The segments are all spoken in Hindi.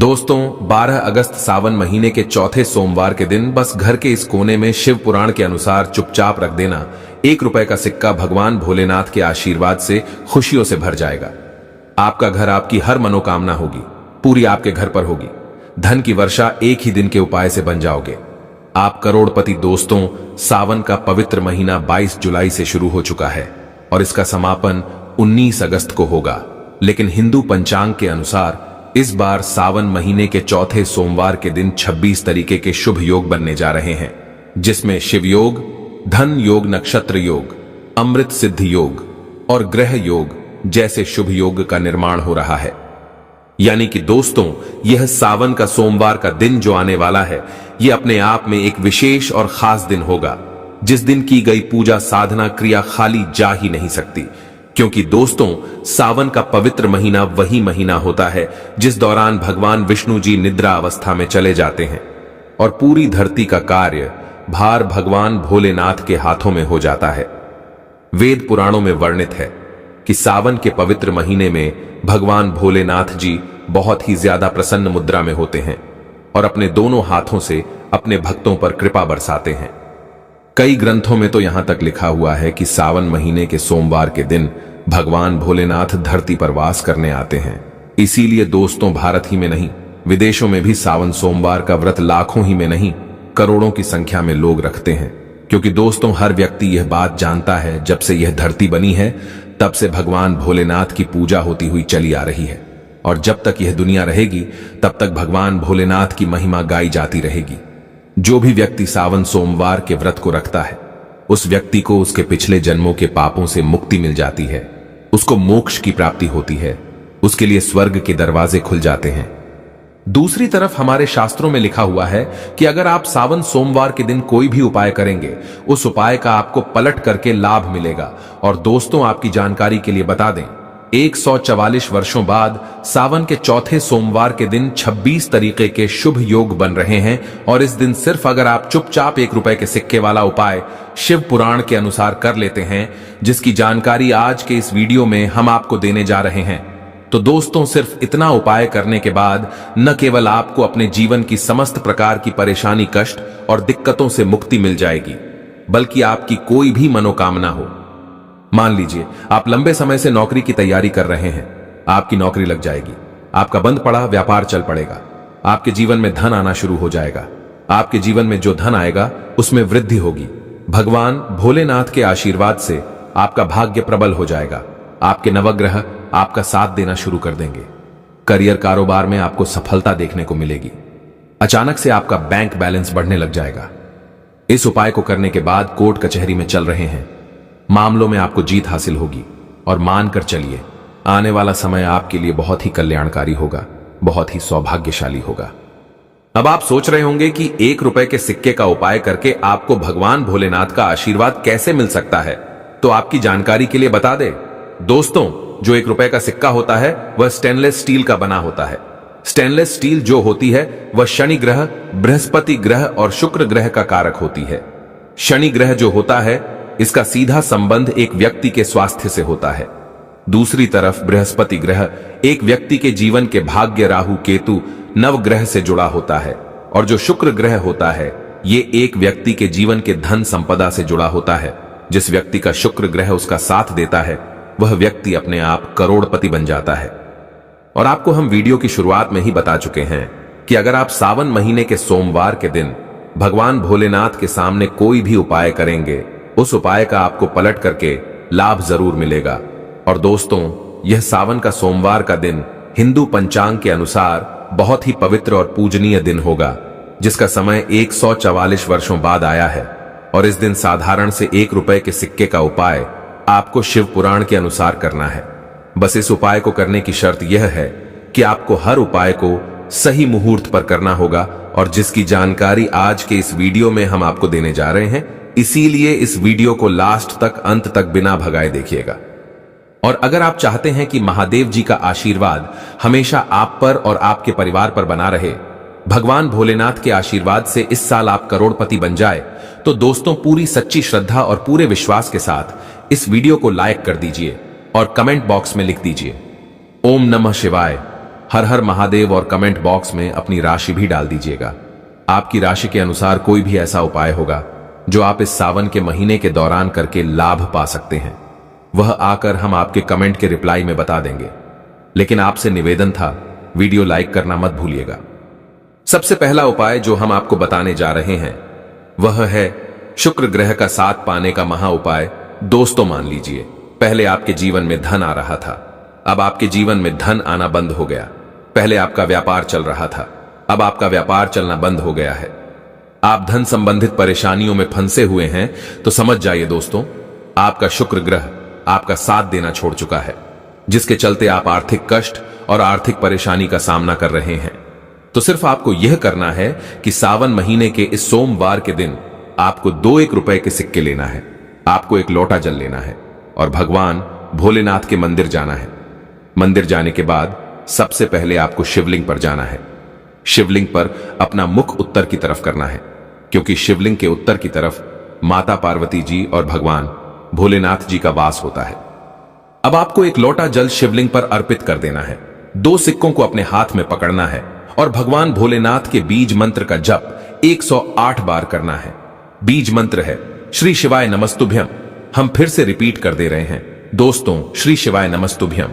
दोस्तों 12 अगस्त सावन महीने के चौथे सोमवार के दिन बस घर के इस कोने में शिव पुराण के अनुसार चुपचाप रख देना। 1 रुपए का सिक्का भगवान भोलेनाथ के आशीर्वाद से खुशियों से भर जाएगा। आपका घर, आपकी हर मनोकामना होगी, पूरी आपके घर पर होगी। धन की वर्षा एक ही दिन के उपाय से बन जाओगे। आप करोड़पति। दोस्तों, सावन का पवित्र महीना 22 जुलाई से शुरू हो चुका है और इसका समापन 19 अगस्त को होगा। लेकिन हिंदू पंचांग के अनुसार इस बार सावन महीने के चौथे सोमवार के दिन 26 तरीके के शुभ योग बनने जा रहे हैं, जिसमें शिव योग, धन योग, नक्षत्र योग, अमृत सिद्धि योग और ग्रह योग जैसे शुभ योग का निर्माण हो रहा है। यानी कि दोस्तों, यह सावन का सोमवार का दिन जो आने वाला है, यह अपने आप में एक विशेष और खास दिन होगा, जिस दिन की गई पूजा, साधना, क्रिया खाली जा ही नहीं सकती। क्योंकि दोस्तों, सावन का पवित्र महीना वही महीना होता है जिस दौरान भगवान विष्णु जी निद्रा अवस्था में चले जाते हैं और पूरी धरती का कार्य भार भगवान भोलेनाथ के हाथों में हो जाता है। वेद पुराणों में वर्णित है कि सावन के पवित्र महीने में भगवान भोलेनाथ जी बहुत ही ज्यादा प्रसन्न मुद्रा में होते हैं और अपने दोनों हाथों से अपने भक्तों पर कृपा बरसाते हैं। कई ग्रंथों में तो यहां तक लिखा हुआ है कि सावन महीने के सोमवार के दिन भगवान भोलेनाथ धरती पर वास करने आते हैं। इसीलिए दोस्तों, भारत ही में नहीं, विदेशों में भी सावन सोमवार का व्रत लाखों ही में नहीं, करोड़ों की संख्या में लोग रखते हैं। क्योंकि दोस्तों, हर व्यक्ति यह बात जानता है, जब से यह धरती बनी है तब से भगवान भोलेनाथ की पूजा होती हुई चली आ रही है और जब तक यह दुनिया रहेगी तब तक भगवान भोलेनाथ की महिमा गाई जाती रहेगी। जो भी व्यक्ति सावन सोमवार के व्रत को रखता है, उस व्यक्ति को उसके पिछले जन्मों के पापों से मुक्ति मिल जाती है, उसको मोक्ष की प्राप्ति होती है, उसके लिए स्वर्ग के दरवाजे खुल जाते हैं। दूसरी तरफ हमारे शास्त्रों में लिखा हुआ है कि अगर आप सावन सोमवार के दिन कोई भी उपाय करेंगे, उस उपाय का आपको पलट करके लाभ मिलेगा। और दोस्तों, आपकी जानकारी के लिए बता दें, 144 वर्षों बाद सावन के चौथे सोमवार के दिन 26 तरीके के शुभ योग बन रहे हैं और इस दिन सिर्फ अगर आप चुपचाप 1 रुपए के सिक्के वाला उपाय शिव पुराण के अनुसार कर लेते हैं, जिसकी जानकारी आज के इस वीडियो में हम आपको देने जा रहे हैं, तो दोस्तों, सिर्फ इतना उपाय करने के बाद न केवल आपको अपने जीवन की समस्त प्रकार की परेशानी, कष्ट और दिक्कतों से मुक्ति मिल जाएगी, बल्कि आपकी कोई भी मनोकामना हो। मान लीजिए आप लंबे समय से नौकरी की तैयारी कर रहे हैं, आपकी नौकरी लग जाएगी, आपका बंद पड़ा व्यापार चल पड़ेगा, आपके जीवन में धन आना शुरू हो जाएगा, आपके जीवन में जो धन आएगा उसमें वृद्धि होगी। भगवान भोलेनाथ के आशीर्वाद से आपका भाग्य प्रबल हो जाएगा, आपके नवग्रह आपका साथ देना शुरू कर देंगे। करियर, कारोबार में आपको सफलता देखने को मिलेगी। अचानक से आपका बैंक बैलेंस बढ़ने लग जाएगा। इस उपाय को करने के बाद कोर्ट कचहरी में चल रहे हैं मामलों में आपको जीत हासिल होगी और मानकर चलिए, आने वाला समय आपके लिए बहुत ही कल्याणकारी होगा, बहुत ही सौभाग्यशाली होगा। अब आप सोच रहे होंगे कि 1 रुपए के सिक्के का उपाय करके आपको भगवान भोलेनाथ का आशीर्वाद कैसे मिल सकता है, तो आपकी जानकारी के लिए बता दें दोस्तों, जो 1 रुपए का सिक्का होता है वह स्टेनलेस स्टील का बना होता है। स्टेनलेस स्टील जो होती है वह शनि ग्रह, बृहस्पति ग्रह और शुक्र ग्रह का कारक होती है। शनि ग्रह जो होता है, इसका सीधा संबंध एक व्यक्ति के स्वास्थ्य से होता है। दूसरी तरफ बृहस्पति ग्रह एक व्यक्ति के जीवन के भाग्य, राहु, केतु, नवग्रह से जुड़ा होता है और जो शुक्र ग्रह होता है, ये एक व्यक्ति के जीवन के धन संपदा से जुड़ा होता है। जिस व्यक्ति का शुक्र ग्रह उसका साथ देता है, वह व्यक्ति अपने आप करोड़पति बन जाता है। और आपको हम वीडियो की शुरुआत में ही बता चुके हैं कि अगर आप सावन महीने के सोमवार के दिन भगवान भोलेनाथ के सामने कोई भी उपाय करेंगे, उस उपाय का आपको पलट करके लाभ जरूर मिलेगा। और दोस्तों, यह सावन का सोमवार का दिन हिंदू पंचांग के अनुसार बहुत ही पवित्र और पूजनीय दिन होगा, जिसका समय 144 वर्षों बाद आया है। और इस दिन साधारण से 1 रुपए के सिक्के का उपाय आपको शिव पुराण के अनुसार करना है। बस इस उपाय को करने की शर्त यह है कि आपको हर उपाय को सही मुहूर्त पर करना होगा, और जिसकी जानकारी आज के इस वीडियो में हम आपको देने जा रहे हैं। इसीलिए इस वीडियो को लास्ट तक, अंत तक बिना भगाए देखिएगा। और अगर आप चाहते हैं कि महादेव जी का आशीर्वाद हमेशा आप पर और आपके परिवार पर बना रहे, भगवान भोलेनाथ के आशीर्वाद से इस साल आप करोड़पति बन जाए, तो दोस्तों, पूरी सच्ची श्रद्धा और पूरे विश्वास के साथ इस वीडियो को लाइक कर दीजिए और कमेंट बॉक्स में लिख दीजिए, ओम नमः शिवाय, हर हर महादेव और कमेंट बॉक्स में अपनी राशि भी डाल दीजिएगा। आपकी राशि के अनुसार कोई भी ऐसा उपाय होगा जो आप इस सावन के महीने के दौरान करके लाभ पा सकते हैं, वह आकर हम आपके कमेंट के रिप्लाई में बता देंगे। लेकिन आपसे निवेदन था, वीडियो लाइक करना मत भूलिएगा। सबसे पहला उपाय जो हम आपको बताने जा रहे हैं वह है शुक्र ग्रह का साथ पाने का महा उपाय। दोस्तों मान लीजिए, पहले आपके जीवन में धन आ रहा था, अब आपके जीवन में धन आना बंद हो गया। पहले आपका व्यापार चल रहा था, अब आपका व्यापार चलना बंद हो गया है। आप धन संबंधित परेशानियों में फंसे हुए हैं, तो समझ जाइए दोस्तों, आपका शुक्र ग्रह आपका साथ देना छोड़ चुका है, जिसके चलते आप आर्थिक कष्ट और आर्थिक परेशानी का सामना कर रहे हैं। तो सिर्फ आपको यह करना है कि सावन महीने के इस सोमवार के दिन आपको 2-1 रुपए के सिक्के लेना है, आपको एक लोटा जल लेना है और भगवान भोलेनाथ के मंदिर जाना है। मंदिर जाने के बाद सबसे पहले आपको शिवलिंग पर जाना है। शिवलिंग पर अपना मुख उत्तर की तरफ करना है, क्योंकि शिवलिंग के उत्तर की तरफ माता पार्वती जी और भगवान भोलेनाथ जी का वास होता है। अब आपको एक लोटा जल शिवलिंग पर अर्पित कर देना है। 2 सिक्कों को अपने हाथ में पकड़ना है और भगवान भोलेनाथ के बीज मंत्र का जप 108 बार करना है। बीज मंत्र है श्री शिवाय नमस्तुभ्यम। हम फिर से रिपीट कर दे रहे हैं दोस्तों, श्री शिवाय नमस्तुभ्यम।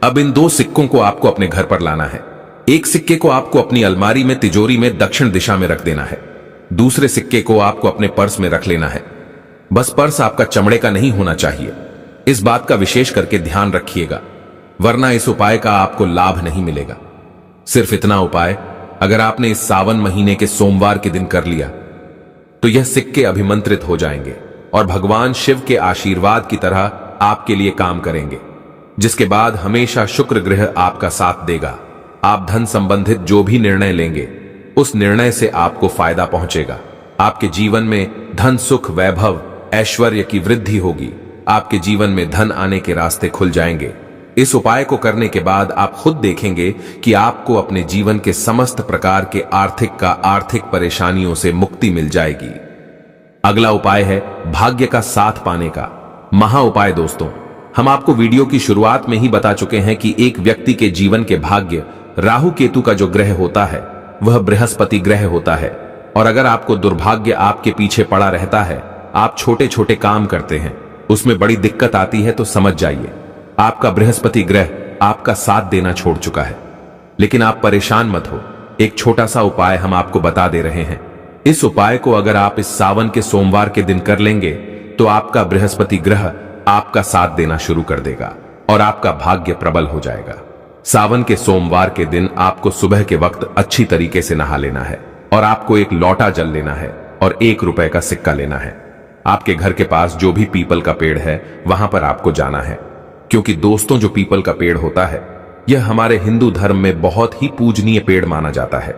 अब इन 2 सिक्कों को आपको अपने घर पर लाना है। एक सिक्के को आपको अपनी अलमारी में तिजोरी में दक्षिण दिशा में रख देना है, दूसरे सिक्के को आपको अपने पर्स में रख लेना है। बस पर्स आपका चमड़े का नहीं होना चाहिए, इस बात का विशेष करके ध्यान रखिएगा, वरना इस उपाय का आपको लाभ नहीं मिलेगा। सिर्फ इतना उपाय अगर आपने इस सावन महीने के सोमवार के दिन कर लिया तो यह सिक्के अभिमंत्रित हो जाएंगे और भगवान शिव के आशीर्वाद की तरह आपके लिए काम करेंगे, जिसके बाद हमेशा शुक्र ग्रह आपका साथ देगा। आप धन संबंधित जो भी निर्णय लेंगे उस निर्णय से आपको फायदा पहुंचेगा। आपके जीवन में धन सुख वैभव ऐश्वर्य की वृद्धि होगी। आपके जीवन में धन आने के रास्ते खुल जाएंगे। इस उपाय को करने के बाद आप खुद देखेंगे कि आपको अपने जीवन के समस्त प्रकार के आर्थिक परेशानियों से मुक्ति मिल जाएगी। अगला उपाय है भाग्य का साथ पाने का महा उपाय। दोस्तों, हम आपको वीडियो की शुरुआत में ही बता चुके हैं कि एक व्यक्ति के जीवन के भाग्य राहु केतु का जो ग्रह होता है वह बृहस्पति ग्रह होता है। और अगर आपको दुर्भाग्य आपके पीछे पड़ा रहता है, आप छोटे छोटे काम करते हैं, उसमें बड़ी दिक्कत आती है, तो समझ जाइए आपका बृहस्पति ग्रह आपका साथ देना छोड़ चुका है। लेकिन आप परेशान मत हो, एक छोटा सा उपाय हम आपको बता दे रहे हैं। इस उपाय को अगर आप इस सावन के सोमवार के दिन कर लेंगे तो आपका बृहस्पति ग्रह आपका साथ देना शुरू कर देगा और आपका भाग्य प्रबल हो जाएगा। सावन के सोमवार के दिन आपको सुबह के वक्त अच्छी तरीके से नहा लेना है और आपको एक लोटा जल लेना है और 1 रुपए का सिक्का लेना है। आपके घर के पास जो भी पीपल का पेड़ है वहां पर आपको जाना है, क्योंकि दोस्तों जो पीपल का पेड़ होता है यह हमारे हिंदू धर्म में बहुत ही पूजनीय पेड़ माना जाता है।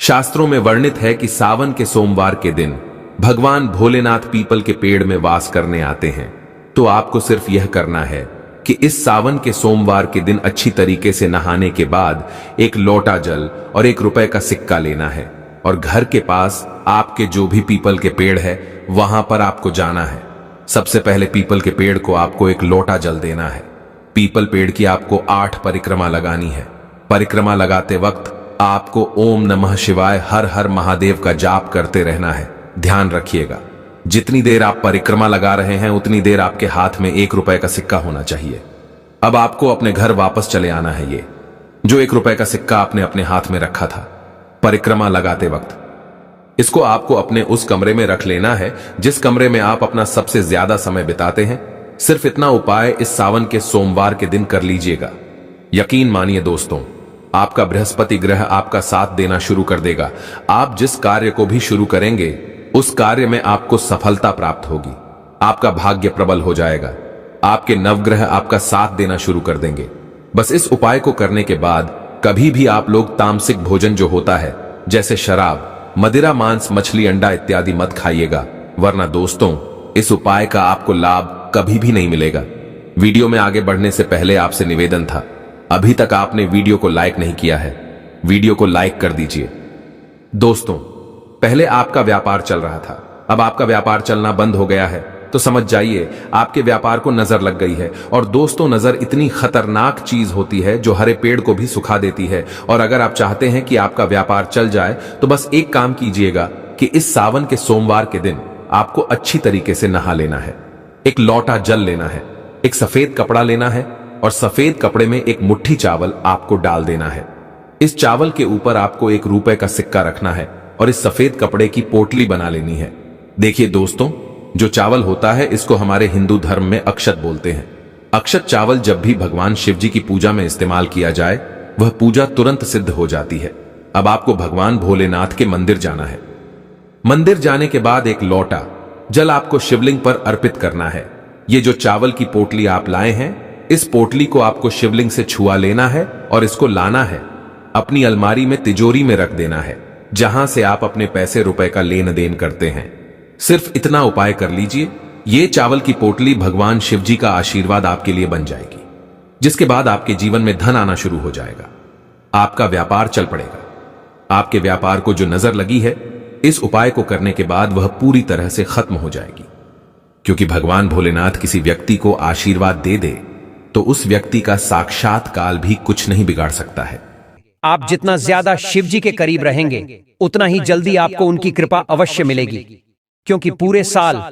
शास्त्रों में वर्णित है कि सावन के सोमवार के दिन भगवान भोलेनाथ पीपल के पेड़ में वास करने आते हैं। तो आपको सिर्फ यह करना है कि इस सावन के सोमवार के दिन अच्छी तरीके से नहाने के बाद एक लोटा जल और 1 रुपए का सिक्का लेना है और घर के पास आपके जो भी पीपल के पेड़ है वहां पर आपको जाना है। सबसे पहले पीपल के पेड़ को आपको एक लोटा जल देना है। पीपल पेड़ की आपको 8 परिक्रमा लगानी है। परिक्रमा लगाते वक्त आपको ओम नमः शिवाय हर हर महादेव का जाप करते रहना है। ध्यान रखिएगा, जितनी देर आप परिक्रमा लगा रहे हैं उतनी देर आपके हाथ में 1 रुपए का सिक्का होना चाहिए। अब आपको अपने घर वापस चले आना है। ये जो 1 रुपए का सिक्का आपने अपने हाथ में रखा था परिक्रमा लगाते वक्त, इसको आपको अपने उस कमरे में रख लेना है जिस कमरे में आप अपना सबसे ज्यादा समय बिताते हैं। सिर्फ इतना उपाय इस सावन के सोमवार के दिन कर लीजिएगा। यकीन मानिए दोस्तों, आपका बृहस्पति ग्रह आपका साथ देना शुरू कर देगा। आप जिस कार्य को भी शुरू करेंगे उस कार्य में आपको सफलता प्राप्त होगी। आपका भाग्य प्रबल हो जाएगा। आपके नवग्रह आपका साथ देना शुरू कर देंगे। बस इस उपाय को करने के बाद कभी भी आप लोग तामसिक भोजन जो होता है जैसे शराब, मदिरा, मांस, मछली, अंडा इत्यादि मत खाइएगा, वरना दोस्तों इस उपाय का आपको लाभ कभी भी नहीं मिलेगा। वीडियो में आगे बढ़ने से पहले आपसे निवेदन था, अभी तक आपने वीडियो को लाइक नहीं किया है, वीडियो को लाइक कर दीजिए। दोस्तों, पहले आपका व्यापार चल रहा था, अब आपका व्यापार चलना बंद हो गया है, तो समझ जाइए आपके व्यापार को नजर लग गई है। और दोस्तों, नजर इतनी खतरनाक चीज होती है जो हरे पेड़ को भी सुखा देती है। और अगर आप चाहते हैं कि आपका व्यापार चल जाए तो बस एक काम कीजिएगा कि इस सावन के सोमवार के दिन आपको अच्छी तरीके से नहा लेना है, एक लौटा जल लेना है, एक सफेद कपड़ा लेना है और सफेद कपड़े में एक मुट्ठी चावल आपको डाल देना है। इस चावल के ऊपर आपको ₹1 का सिक्का रखना है और इस सफेद कपड़े की पोटली बना लेनी है। देखिए दोस्तों, जो चावल होता है इसको हमारे हिंदू धर्म में अक्षत बोलते हैं। अक्षत चावल जब भी भगवान शिव जी की पूजा में इस्तेमाल किया जाए वह पूजा तुरंत सिद्ध हो जाती है। अब आपको भगवान भोलेनाथ के मंदिर जाना है। मंदिर जाने के बाद एक लौटा जल आपको शिवलिंग पर अर्पित करना है। ये जो चावल की पोटली आप लाए हैं, इस पोटली को आपको शिवलिंग से छुआ लेना है और इसको लाना है, अपनी अलमारी में तिजोरी में रख देना है, जहां से आप अपने पैसे रुपए का लेन देन करते हैं। सिर्फ इतना उपाय कर लीजिए, ये चावल की पोटली भगवान शिव जी का आशीर्वाद आपके लिए बन जाएगी, जिसके बाद आपके जीवन में धन आना शुरू हो जाएगा, आपका व्यापार चल पड़ेगा। आपके व्यापार को जो नजर लगी है, इस उपाय को करने के बाद वह पूरी तरह से खत्म हो जाएगी। क्योंकि भगवान भोलेनाथ किसी व्यक्ति को आशीर्वाद दे दे तो उस व्यक्ति का साक्षात काल भी कुछ नहीं बिगाड़ सकता है। आप जितना ज्यादा शिव जी के करीब रहेंगे उतना ही जल्दी आपको उनकी कृपा अवश्य मिलेगी। क्योंकि पूरे साल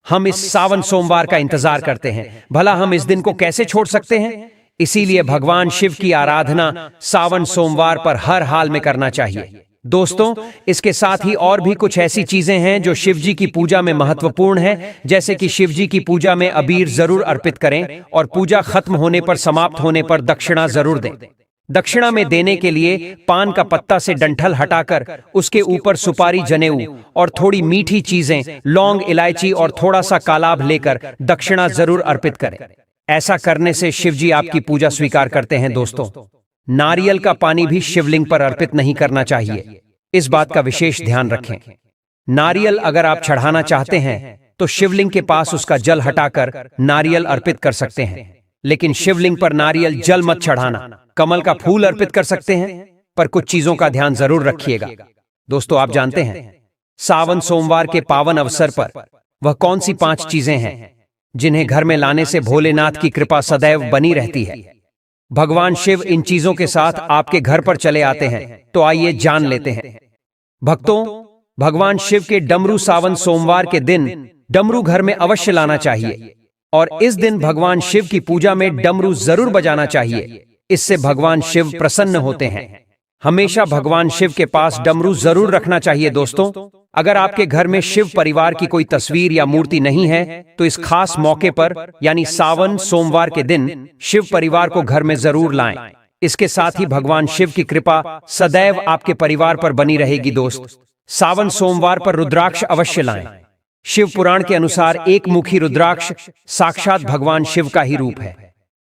हम इस सावन सोमवार का इंतजार करते हैं, भला हम इस दिन को कैसे छोड़ सकते हैं। इसीलिए भगवान शिव की आराधना सावन सोमवार पर हर हाल में करना चाहिए। दोस्तों, इसके साथ ही और भी कुछ ऐसी चीजें हैं जो शिव जी की पूजा में महत्वपूर्ण है, जैसे कि शिव जी की पूजा में अबीर जरूर अर्पित करें और पूजा खत्म होने पर, समाप्त होने पर दक्षिणा जरूर दें। दक्षिणा में देने के लिए पान का पत्ता से डंठल हटाकर उसके ऊपर सुपारी, जनेऊ और थोड़ी मीठी चीजें, लौंग, इलायची और थोड़ा सा कालाभ लेकर दक्षिणा जरूर अर्पित करें। ऐसा करने से शिव जी आपकी पूजा स्वीकार करते हैं। दोस्तों, नारियल का पानी भी शिवलिंग पर अर्पित नहीं करना चाहिए, इस बात का विशेष ध्यान रखें। नारियल अगर आप चढ़ाना चाहते हैं तो शिवलिंग के पास उसका जल हटाकर नारियल अर्पित कर सकते हैं, लेकिन शिवलिंग पर नारियल जल मत चढ़ाना। कमल का फूल अर्पित कर सकते हैं, पर कुछ चीजों का ध्यान जरूर रखिएगा। दोस्तों, आप जानते हैं सावन सोमवार के पावन अवसर पर वह कौन सी 5 चीजें हैं जिन्हें घर में लाने से भोलेनाथ की कृपा सदैव बनी रहती है। भगवान शिव इन चीजों के साथ आपके घर पर चले आते हैं, तो आइए जान लेते हैं। भक्तों, भगवान शिव के डमरू सावन सोमवार के दिन डमरू घर में अवश्य लाना चाहिए और इस दिन भगवान शिव की पूजा में डमरू जरूर बजाना चाहिए। इससे भगवान शिव प्रसन्न होते हैं। हमेशा भगवान शिव के पास डमरू जरूर रखना चाहिए। दोस्तों, अगर आपके घर में शिव परिवार की कोई तस्वीर या मूर्ति नहीं है तो इस खास मौके पर यानी सावन सोमवार के दिन शिव परिवार को घर में जरूर लाएं। इसके साथ ही भगवान शिव की कृपा सदैव आपके परिवार पर बनी रहेगी। दोस्त, सावन सोमवार पर रुद्राक्ष अवश्य लाएं। शिव पुराण के अनुसार एक मुखी रुद्राक्ष साक्षात भगवान शिव का ही रूप है।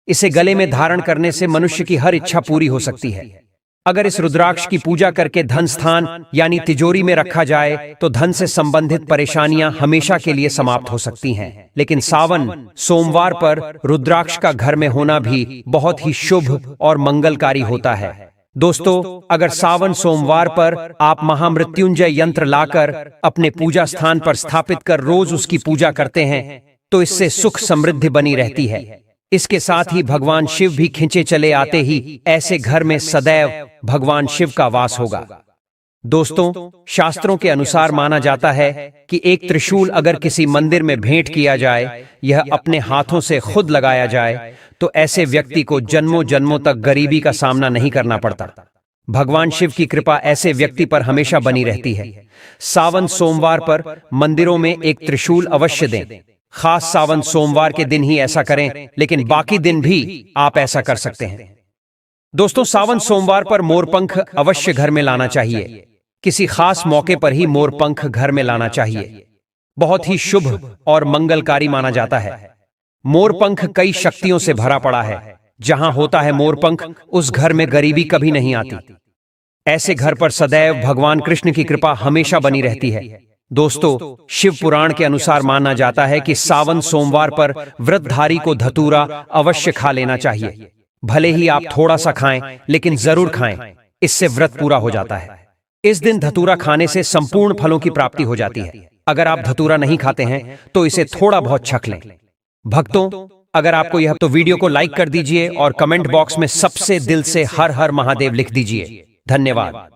इसे गले में धारण करने से मनुष्य की हर इच्छा पूरी हो सकती है। अगर इस रुद्राक्ष की पूजा करके धन स्थान यानी तिजोरी में रखा जाए तो धन से संबंधित परेशानियां हमेशा के लिए समाप्त हो सकती हैं। लेकिन सावन सोमवार पर रुद्राक्ष का घर में होना भी बहुत ही शुभ और मंगलकारी होता है। दोस्तों, अगर सावन सोमवार पर आप महामृत्युंजय यंत्र लाकर अपने पूजा स्थान पर स्थापित कर रोज उसकी पूजा करते हैं तो इससे सुख समृद्धि बनी रहती है। इसके साथ ही भगवान शिव भी खिंचे चले आते ही ऐसे घर में सदैव भगवान शिव का वास होगा। दोस्तों, शास्त्रों के अनुसार माना जाता है कि एक त्रिशूल अगर किसी मंदिर में भेंट किया जाए, यह अपने हाथों से खुद लगाया जाए, तो ऐसे व्यक्ति को जन्मों जन्मों तक गरीबी का सामना नहीं करना पड़ता। भगवान शिव की कृपा ऐसे व्यक्ति पर हमेशा बनी रहती है। सावन सोमवार पर मंदिरों में एक त्रिशूल अवश्य दें। खास सावन सोमवार के दिन ही ऐसा करें, लेकिन बाकी दिन भी आप ऐसा कर सकते हैं। दोस्तों, सावन सोमवार पर मोरपंख अवश्य घर में लाना चाहिए। किसी खास मौके पर ही मोरपंख घर में लाना चाहिए। बहुत ही शुभ और मंगलकारी माना जाता है। मोरपंख कई शक्तियों से भरा पड़ा है। जहां होता है मोरपंख, उस घर में गरीबी कभी नहीं आती। ऐसे घर पर सदैव भगवान कृष्ण की कृपा हमेशा बनी रहती है। दोस्तों, शिव पुराण के अनुसार माना जाता है कि सावन सोमवार पर व्रतधारी को धतूरा अवश्य खा लेना चाहिए। भले ही आप थोड़ा सा खाएं, लेकिन जरूर खाएं, इससे व्रत पूरा हो जाता है। इस दिन धतूरा खाने से संपूर्ण फलों की प्राप्ति हो जाती है। अगर आप धतूरा नहीं खाते हैं तो इसे थोड़ा बहुत छक लें। भक्तों, अगर आपको यह तो वीडियो को लाइक कर दीजिए और कमेंट बॉक्स में सबसे दिल से हर हर महादेव लिख दीजिए। धन्यवाद।